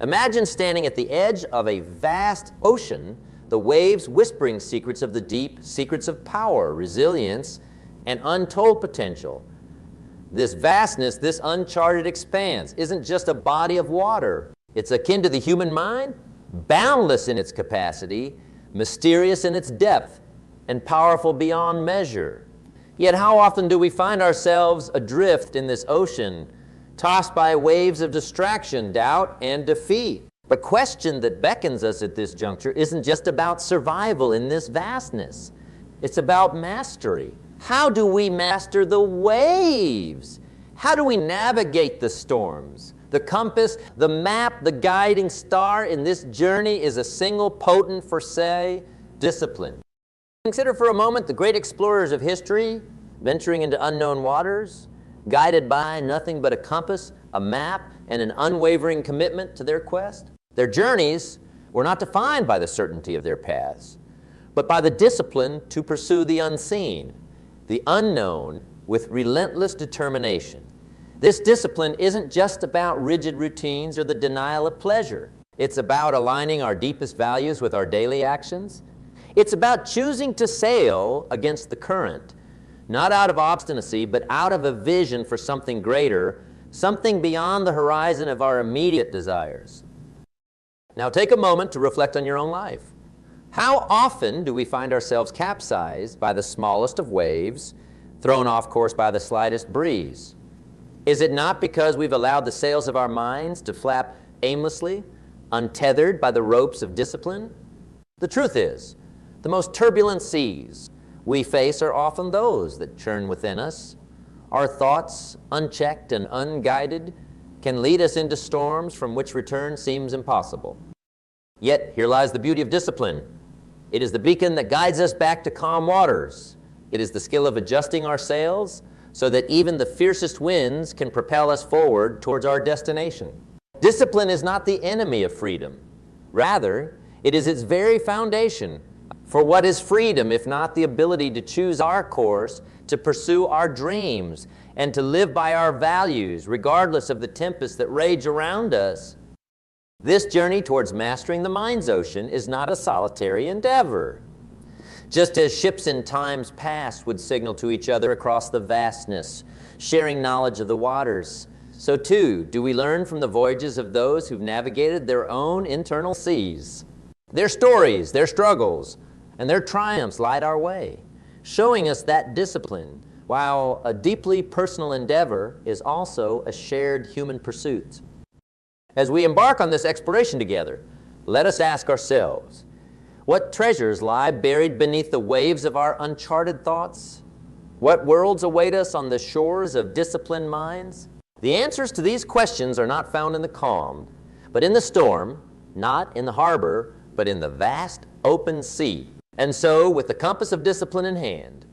Imagine standing at the edge of a vast ocean, the waves whispering secrets of the deep, secrets of power, resilience, and untold potential. This vastness, this uncharted expanse, isn't just a body of water. It's akin to the human mind, boundless in its capacity, mysterious in its depth, and powerful beyond measure. Yet how often do we find ourselves adrift in this ocean, tossed by waves of distraction, doubt, and defeat? The question that beckons us at this juncture isn't just about survival in this vastness. It's about mastery. How do we master the waves? How do we navigate the storms? The compass, the map, the guiding star in this journey is a single potent for, say, discipline. Consider for a moment the great explorers of history venturing into unknown waters, guided by nothing but a compass, a map, and an unwavering commitment to their quest. Their journeys were not defined by the certainty of their paths, but by the discipline to pursue the unseen, the unknown, with relentless determination. This discipline isn't just about rigid routines or the denial of pleasure. It's about aligning our deepest values with our daily actions. It's about choosing to sail against the current, not out of obstinacy, but out of a vision for something greater, something beyond the horizon of our immediate desires. Now take a moment to reflect on your own life. How often do we find ourselves capsized by the smallest of waves, thrown off course by the slightest breeze? Is it not because we've allowed the sails of our minds to flap aimlessly, untethered by the ropes of discipline? The truth is, the most turbulent seas we face are often those that churn within us. Our thoughts, unchecked and unguided, can lead us into storms from which return seems impossible. Yet, here lies the beauty of discipline. It is the beacon that guides us back to calm waters. It is the skill of adjusting our sails so that even the fiercest winds can propel us forward towards our destination. Discipline is not the enemy of freedom. Rather, it is its very foundation. For what is freedom if not the ability to choose our course, to pursue our dreams, and to live by our values, regardless of the tempests that rage around us? This journey towards mastering the mind's ocean is not a solitary endeavor. Just as ships in times past would signal to each other across the vastness, sharing knowledge of the waters, so too do we learn from the voyages of those who've navigated their own internal seas. Their stories, their struggles, and their triumphs light our way, showing us that discipline, while a deeply personal endeavor, is also a shared human pursuit. As we embark on this exploration together, let us ask ourselves, what treasures lie buried beneath the waves of our uncharted thoughts? What worlds await us on the shores of disciplined minds? The answers to these questions are not found in the calm, but in the storm, not in the harbor, but in the vast open sea. And so, with the compass of discipline in hand,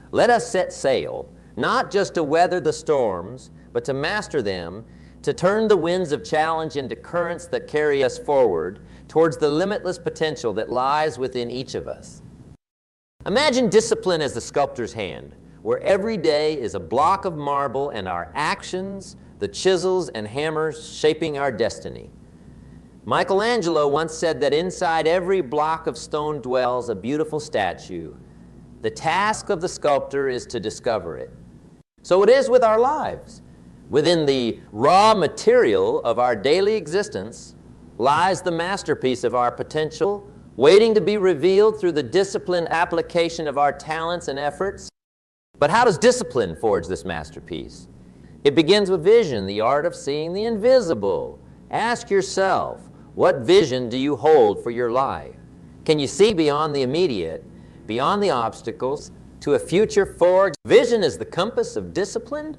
let us set sail, not just to weather the storms, but to master them, to turn the winds of challenge into currents that carry us forward towards the limitless potential that lies within each of us. Imagine discipline as the sculptor's hand, where every day is a block of marble and our actions, the chisels and hammers shaping our destiny. Michelangelo once said that inside every block of stone dwells a beautiful statue. The task of the sculptor is to discover it. So it is with our lives. Within the raw material of our daily existence lies the masterpiece of our potential, waiting to be revealed through the disciplined application of our talents and efforts. But how does discipline forge this masterpiece? It begins with vision, the art of seeing the invisible. Ask yourself, what vision do you hold for your life? Can you see beyond the immediate, beyond the obstacles, to a future forged? Vision is the compass of discipline,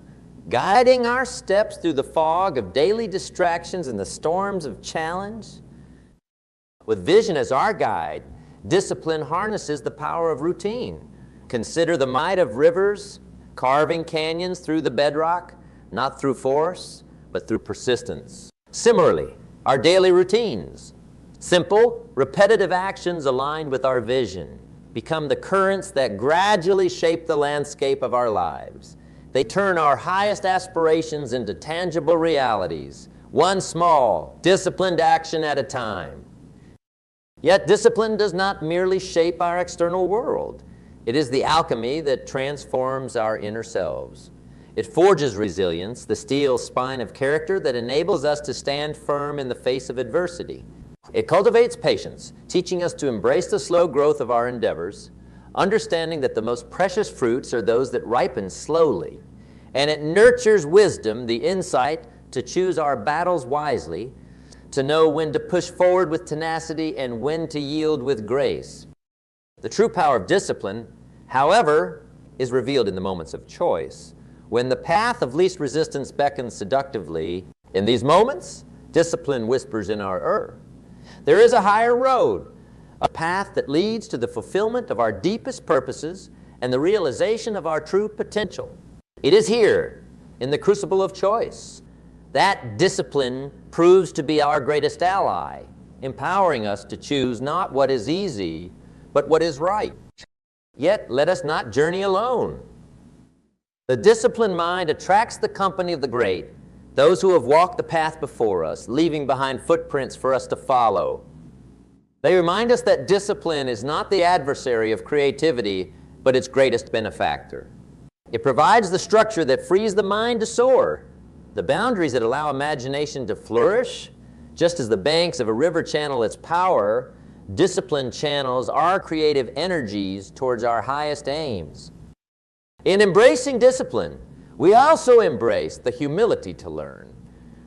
guiding our steps through the fog of daily distractions and the storms of challenge. With vision as our guide, discipline harnesses the power of routine. Consider the might of rivers, carving canyons through the bedrock, not through force, but through persistence. Similarly, our daily routines, simple, repetitive actions aligned with our vision, become the currents that gradually shape the landscape of our lives. They turn our highest aspirations into tangible realities, one small, disciplined action at a time. Yet discipline does not merely shape our external world. It is the alchemy that transforms our inner selves. It forges resilience, the steel spine of character that enables us to stand firm in the face of adversity. It cultivates patience, teaching us to embrace the slow growth of our endeavors, understanding that the most precious fruits are those that ripen slowly. And it nurtures wisdom, the insight to choose our battles wisely, to know when to push forward with tenacity and when to yield with grace. The true power of discipline, however, is revealed in the moments of choice. When the path of least resistance beckons seductively, in these moments, discipline whispers in our ear. There is a higher road, a path that leads to the fulfillment of our deepest purposes and the realization of our true potential. It is here, in the crucible of choice, that discipline proves to be our greatest ally, empowering us to choose not what is easy, but what is right. Yet let us not journey alone. The disciplined mind attracts the company of the great, those who have walked the path before us, leaving behind footprints for us to follow. They remind us that discipline is not the adversary of creativity, but its greatest benefactor. It provides the structure that frees the mind to soar, the boundaries that allow imagination to flourish. Just as the banks of a river channel its power, discipline channels our creative energies towards our highest aims. In embracing discipline, we also embrace the humility to learn,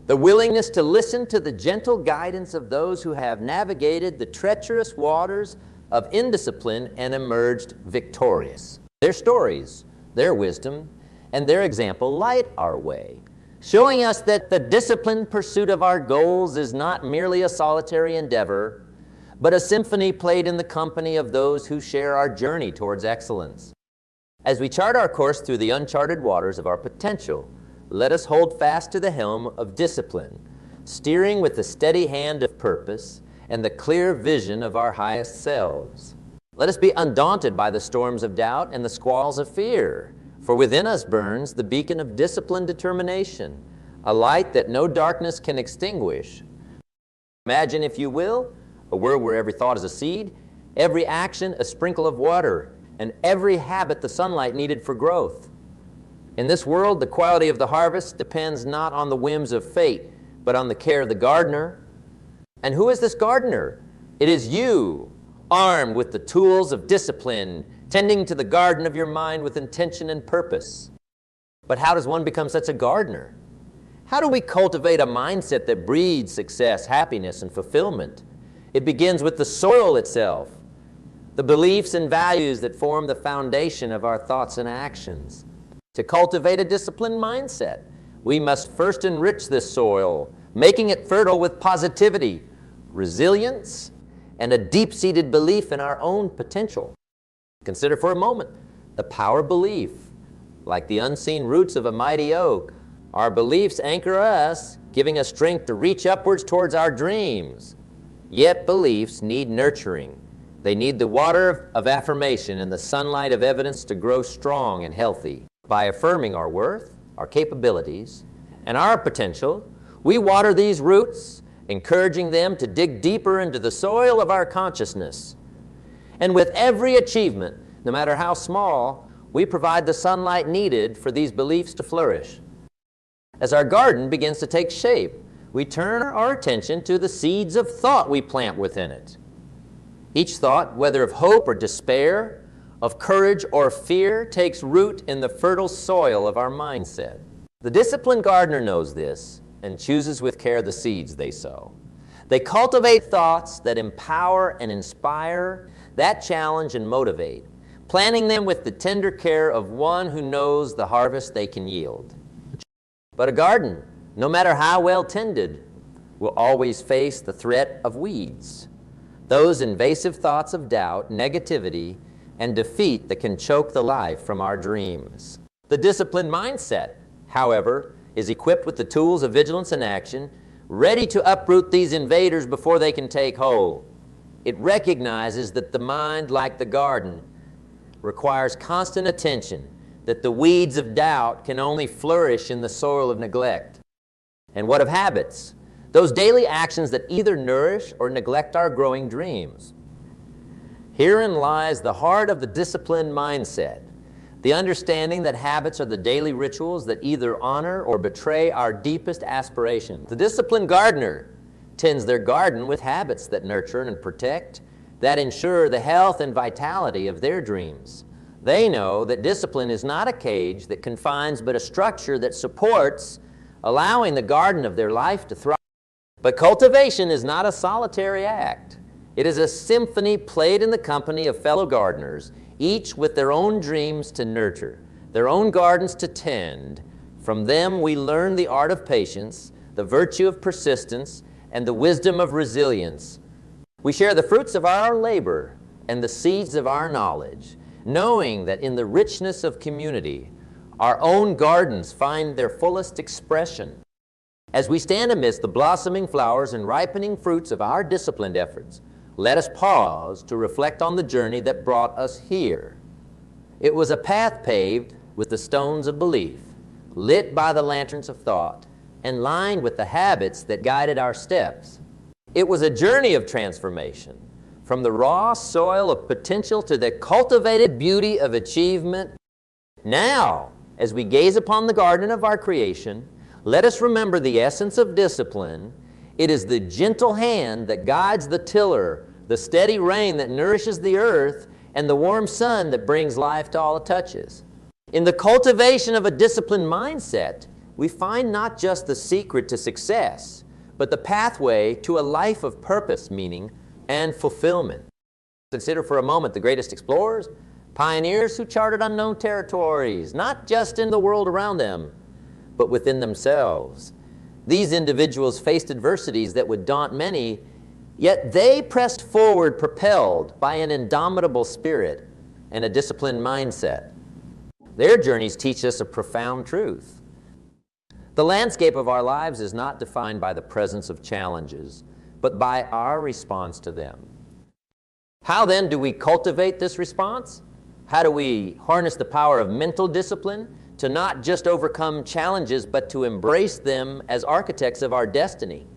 the willingness to listen to the gentle guidance of those who have navigated the treacherous waters of indiscipline and emerged victorious. Their stories, their wisdom, and their example light our way, showing us that the disciplined pursuit of our goals is not merely a solitary endeavor, but a symphony played in the company of those who share our journey towards excellence. As we chart our course through the uncharted waters of our potential, let us hold fast to the helm of discipline, steering with the steady hand of purpose and the clear vision of our highest selves. Let us be undaunted by the storms of doubt and the squalls of fear, for within us burns the beacon of disciplined determination, a light that no darkness can extinguish. Imagine, if you will, a world where every thought is a seed, every action a sprinkle of water, and every habit the sunlight needed for growth. In this world, the quality of the harvest depends not on the whims of fate, but on the care of the gardener. And who is this gardener? It is you, armed with the tools of discipline, tending to the garden of your mind with intention and purpose. But how does one become such a gardener? How do we cultivate a mindset that breeds success, happiness, and fulfillment? It begins with the soil itself, the beliefs and values that form the foundation of our thoughts and actions. To cultivate a disciplined mindset, we must first enrich this soil, making it fertile with positivity, resilience, and a deep-seated belief in our own potential. Consider for a moment the power of belief. Like the unseen roots of a mighty oak, our beliefs anchor us, giving us strength to reach upwards towards our dreams. Yet beliefs need nurturing. They need the water of affirmation and the sunlight of evidence to grow strong and healthy. By affirming our worth, our capabilities, and our potential, we water these roots, encouraging them to dig deeper into the soil of our consciousness. And with every achievement, no matter how small, we provide the sunlight needed for these beliefs to flourish. As our garden begins to take shape, we turn our attention to the seeds of thought we plant within it. Each thought, whether of hope or despair, of courage or fear, takes root in the fertile soil of our mindset. The disciplined gardener knows this and chooses with care the seeds they sow. They cultivate thoughts that empower and inspire, that challenge and motivate, planting them with the tender care of one who knows the harvest they can yield. But a garden, no matter how well tended, will always face the threat of weeds, those invasive thoughts of doubt, negativity, and defeat that can choke the life from our dreams. The disciplined mindset, however, is equipped with the tools of vigilance and action, ready to uproot these invaders before they can take hold. It recognizes that the mind, like the garden, requires constant attention, that the weeds of doubt can only flourish in the soil of neglect. And what of habits? Those daily actions that either nourish or neglect our growing dreams. Herein lies the heart of the disciplined mindset, the understanding that habits are the daily rituals that either honor or betray our deepest aspirations. The disciplined gardener tends their garden with habits that nurture and protect, that ensure the health and vitality of their dreams. They know that discipline is not a cage that confines, but a structure that supports, allowing the garden of their life to thrive. But cultivation is not a solitary act. It is a symphony played in the company of fellow gardeners, each with their own dreams to nurture, their own gardens to tend. From them we learn the art of patience, the virtue of persistence, and the wisdom of resilience. We share the fruits of our labor and the seeds of our knowledge, knowing that in the richness of community, our own gardens find their fullest expression. As we stand amidst the blossoming flowers and ripening fruits of our disciplined efforts, let us pause to reflect on the journey that brought us here. It was a path paved with the stones of belief, lit by the lanterns of thought, and lined with the habits that guided our steps. It was a journey of transformation, from the raw soil of potential to the cultivated beauty of achievement. Now, as we gaze upon the garden of our creation, let us remember the essence of discipline. It is the gentle hand that guides the tiller, the steady rain that nourishes the earth, and the warm sun that brings life to all it touches. In the cultivation of a disciplined mindset, we find not just the secret to success, but the pathway to a life of purpose, meaning, and fulfillment. Consider for a moment the greatest explorers, pioneers who charted unknown territories, not just in the world around them, but within themselves. These individuals faced adversities that would daunt many, yet they pressed forward propelled by an indomitable spirit and a disciplined mindset. Their journeys teach us a profound truth. The landscape of our lives is not defined by the presence of challenges, but by our response to them. How then do we cultivate this response? How do we harness the power of mental discipline to not just overcome challenges, but to embrace them as architects of our destiny?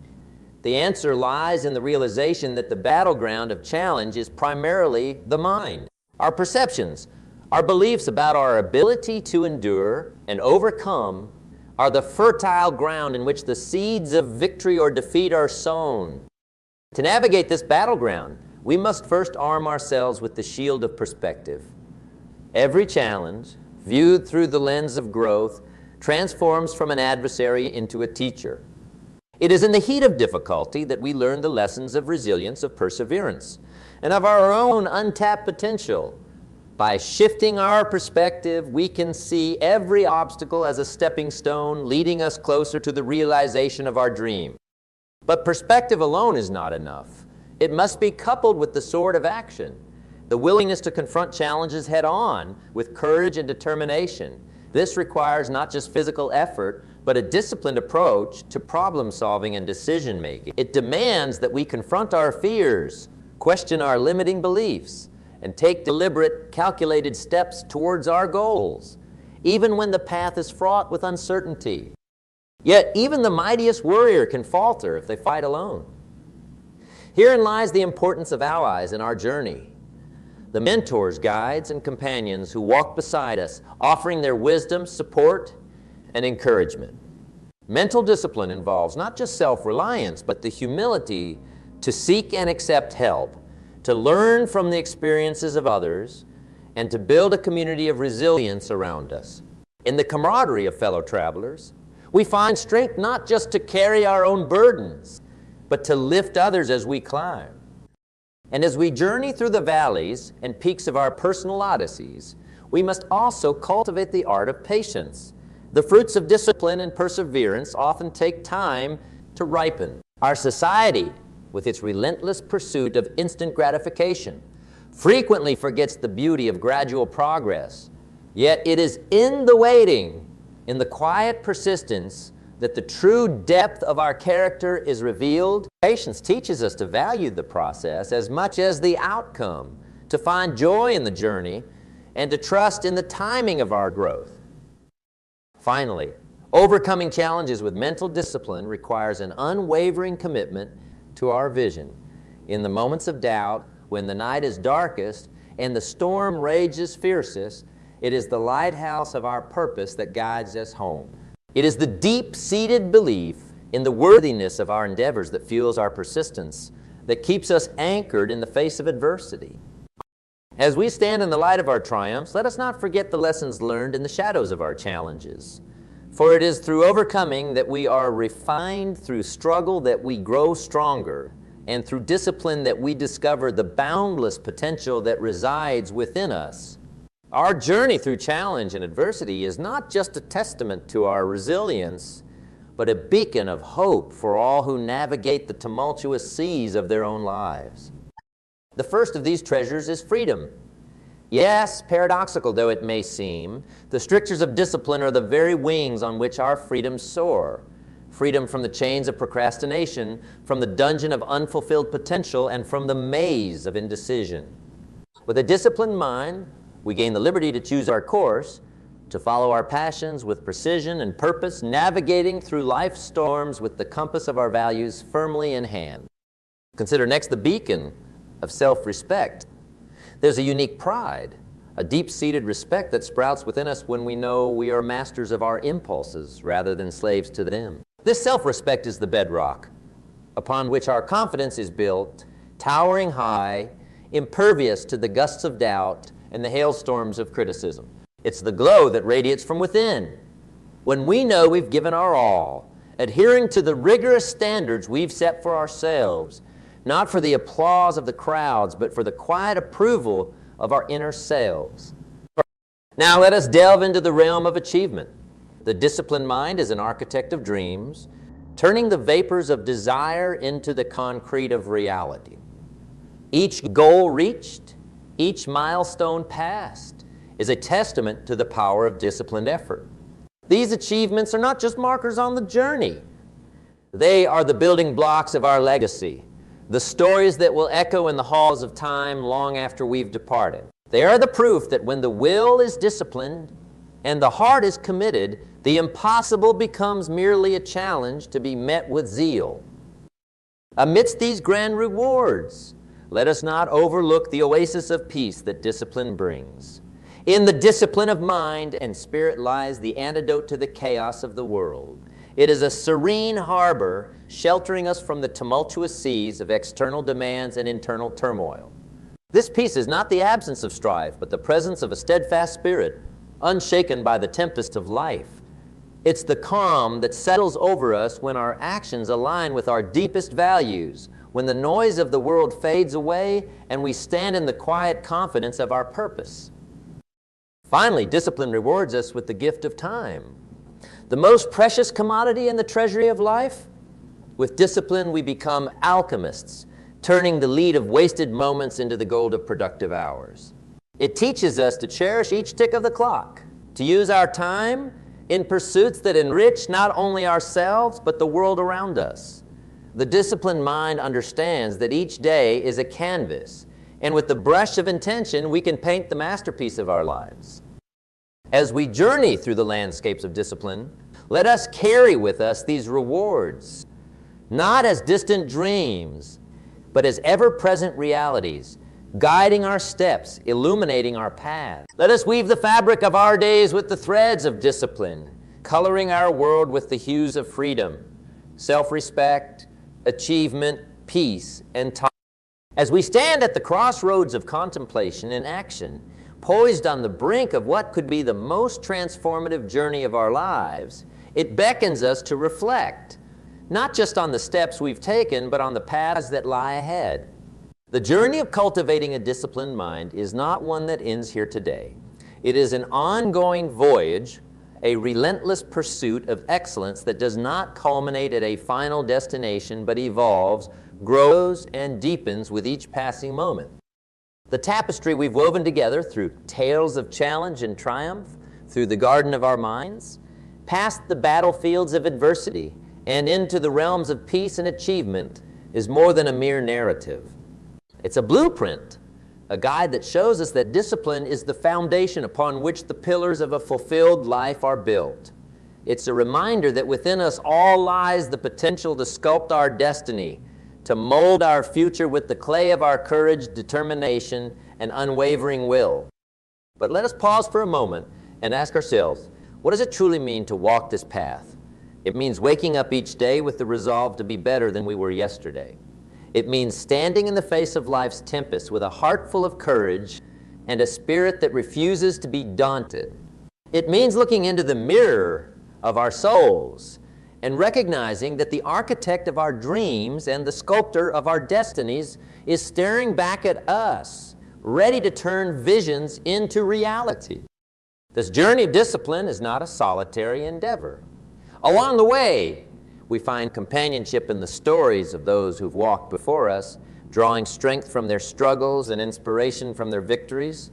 The answer lies in the realization that the battleground of challenge is primarily the mind. Our perceptions, our beliefs about our ability to endure and overcome are the fertile ground in which the seeds of victory or defeat are sown. To navigate this battleground, we must first arm ourselves with the shield of perspective. Every challenge, viewed through the lens of growth, transforms from an adversary into a teacher. It is in the heat of difficulty that we learn the lessons of resilience, of perseverance, and of our own untapped potential. By shifting our perspective, we can see every obstacle as a stepping stone leading us closer to the realization of our dream. But perspective alone is not enough. It must be coupled with the sword of action, the willingness to confront challenges head on with courage and determination. This requires not just physical effort, but a disciplined approach to problem solving and decision making. It demands that we confront our fears, question our limiting beliefs, and take deliberate, calculated steps towards our goals, even when the path is fraught with uncertainty. Yet even the mightiest warrior can falter if they fight alone. Herein lies the importance of allies in our journey. The mentors, guides, and companions who walk beside us, offering their wisdom, support, and encouragement. Mental discipline involves not just self-reliance, but the humility to seek and accept help, to learn from the experiences of others, and to build a community of resilience around us. In the camaraderie of fellow travelers, we find strength not just to carry our own burdens, but to lift others as we climb. And as we journey through the valleys and peaks of our personal odysseys, we must also cultivate the art of patience. The fruits of discipline and perseverance often take time to ripen. Our society, with its relentless pursuit of instant gratification, frequently forgets the beauty of gradual progress. Yet it is in the waiting, in the quiet persistence, that the true depth of our character is revealed. Patience teaches us to value the process as much as the outcome, to find joy in the journey, and to trust in the timing of our growth. Finally, Overcoming challenges with mental discipline requires an unwavering commitment to our vision. In the moments of doubt, when the night is darkest and the storm rages fiercest, it is the lighthouse of our purpose that guides us home. It is the deep-seated belief in the worthiness of our endeavors that fuels our persistence, that keeps us anchored in the face of adversity. As we stand in the light of our triumphs, let us not forget the lessons learned in the shadows of our challenges. For it is through overcoming that we are refined, through struggle that we grow stronger, and through discipline that we discover the boundless potential that resides within us. Our journey through challenge and adversity is not just a testament to our resilience, but a beacon of hope for all who navigate the tumultuous seas of their own lives. The first of these treasures is freedom. Yes, paradoxical though it may seem, the strictures of discipline are the very wings on which our freedoms soar. Freedom from the chains of procrastination, from the dungeon of unfulfilled potential, and from the maze of indecision. With a disciplined mind, we gain the liberty to choose our course, to follow our passions with precision and purpose, navigating through life's storms with the compass of our values firmly in hand. Consider next the beacon of self-respect. There's a unique pride, a deep-seated respect that sprouts within us when we know we are masters of our impulses rather than slaves to them. This self-respect is the bedrock upon which our confidence is built, towering high, impervious to the gusts of doubt and the hailstorms of criticism. It's the glow that radiates from within. When we know we've given our all, adhering to the rigorous standards we've set for ourselves, not for the applause of the crowds, but for the quiet approval of our inner selves. Now let us delve into the realm of achievement. The disciplined mind is an architect of dreams, turning the vapors of desire into the concrete of reality. Each goal reached, each milestone passed, is a testament to the power of disciplined effort. These achievements are not just markers on the journey. They are the building blocks of our legacy, the stories that will echo in the halls of time long after we've departed. They are the proof that when the will is disciplined and the heart is committed, the impossible becomes merely a challenge to be met with zeal. Amidst these grand rewards, let us not overlook the oasis of peace that discipline brings. In the discipline of mind and spirit lies the antidote to the chaos of the world. It is a serene harbor sheltering us from the tumultuous seas of external demands and internal turmoil. This peace is not the absence of strife, but the presence of a steadfast spirit, unshaken by the tempest of life. It's the calm that settles over us when our actions align with our deepest values, when the noise of the world fades away and we stand in the quiet confidence of our purpose. Finally, discipline rewards us with the gift of time, the most precious commodity in the treasury of life. With discipline, we become alchemists, turning the lead of wasted moments into the gold of productive hours. It teaches us to cherish each tick of the clock, to use our time in pursuits that enrich not only ourselves, but the world around us. The disciplined mind understands that each day is a canvas, and with the brush of intention, we can paint the masterpiece of our lives. As we journey through the landscapes of discipline, let us carry with us these rewards, not as distant dreams, but as ever-present realities, guiding our steps, illuminating our path. Let us weave the fabric of our days with the threads of discipline, coloring our world with the hues of freedom, self-respect, achievement, peace, and time. As we stand at the crossroads of contemplation and action, poised on the brink of what could be the most transformative journey of our lives, it beckons us to reflect, not just on the steps we've taken, but on the paths that lie ahead. The journey of cultivating a disciplined mind is not one that ends here today. It is an ongoing voyage, a relentless pursuit of excellence that does not culminate at a final destination, but evolves, grows, and deepens with each passing moment. The tapestry we've woven together through tales of challenge and triumph, through the garden of our minds, past the battlefields of adversity, and into the realms of peace and achievement, is more than a mere narrative. It's a blueprint, a guide that shows us that discipline is the foundation upon which the pillars of a fulfilled life are built. It's a reminder that within us all lies the potential to sculpt our destiny, to mold our future with the clay of our courage, determination, and unwavering will. But let us pause for a moment and ask ourselves, what does it truly mean to walk this path? It means waking up each day with the resolve to be better than we were yesterday. It means standing in the face of life's tempest with a heart full of courage and a spirit that refuses to be daunted. It means looking into the mirror of our souls and recognizing that the architect of our dreams and the sculptor of our destinies is staring back at us, ready to turn visions into reality. This journey of discipline is not a solitary endeavor. Along the way, we find companionship in the stories of those who've walked before us, drawing strength from their struggles and inspiration from their victories.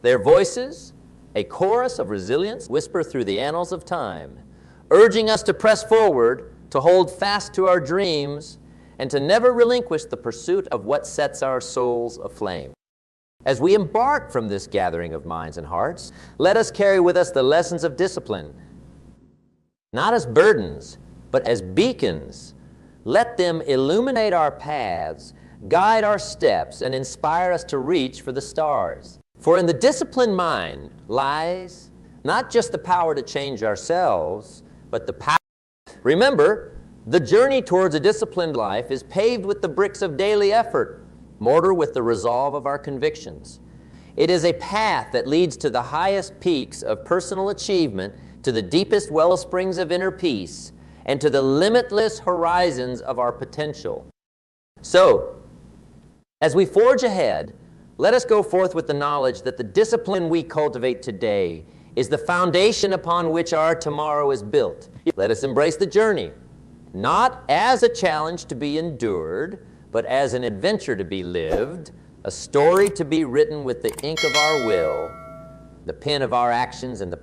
Their voices, a chorus of resilience, whisper through the annals of time, urging us to press forward, to hold fast to our dreams, and to never relinquish the pursuit of what sets our souls aflame. As we embark from this gathering of minds and hearts, let us carry with us the lessons of discipline, not as burdens, but as beacons. Let them illuminate our paths, guide our steps, and inspire us to reach for the stars. For in the disciplined mind lies not just the power to change ourselves, but the power. Remember, the journey towards a disciplined life is paved with the bricks of daily effort, mortar with the resolve of our convictions. It is a path that leads to the highest peaks of personal achievement, to the deepest wellsprings of inner peace, and to the limitless horizons of our potential. So, as we forge ahead, let us go forth with the knowledge that the discipline we cultivate today is the foundation upon which our tomorrow is built. Let us embrace the journey, not as a challenge to be endured, but as an adventure to be lived, a story to be written with the ink of our will, the pen of our actions, and the